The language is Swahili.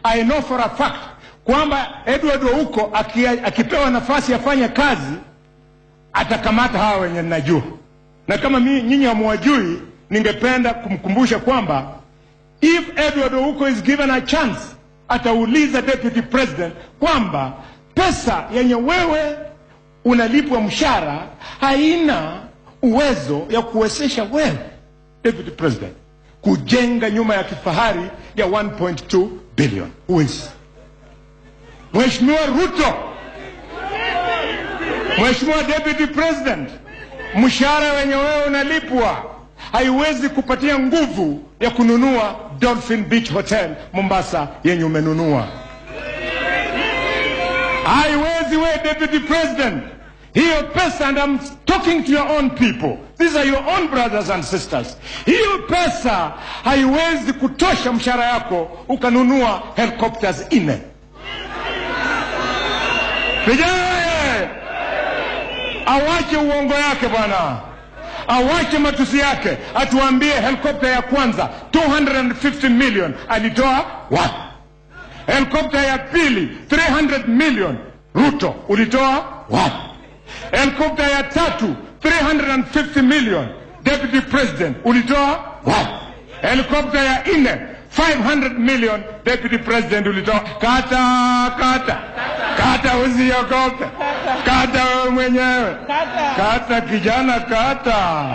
I know for a fact kwamba Edward Ouko akipewa nafasi afanye kazi atakamata hawa wenye najua. Na kama nyinyi hamwajui, ningependa kumkumbusha kwamba if Edward Ouko is given a chance, atauliza deputy president kwamba pesa yenye wewe unalipwa mshahara haina uwezo ya kuwezesha wewe deputy president kujenga nyumba ya kifahari ya 1.2 billion. Uwezi. Mheshimiwa Ruto, Mheshimiwa deputy president, mshahara wenye wewe unalipwa haiwezi kupatia nguvu ya kununua Dolphin Beach Hotel Mombasa yenye umenunua. Haiwezi wewe deputy president. Hiyo pesa, and I'm talking to your own people, these are your own brothers and sisters, hiyo pesa haiwezi kutosha mshahara yako ukanunua helicopters 4. Vijana, awache uongo yake bwana, awache matusi yake, atuambie helicopter ya kwanza 250 million alitoa wapi? Helicopter ya pili 300 million Ruto ulitoa wapi? Helicopter ya tatu 350 million deputy president ulitoa wapi? Helicopter ya 4 500 million deputy president ulitoa. Kata usiogope, kata wewe mwenyewe, kata kijana, kata.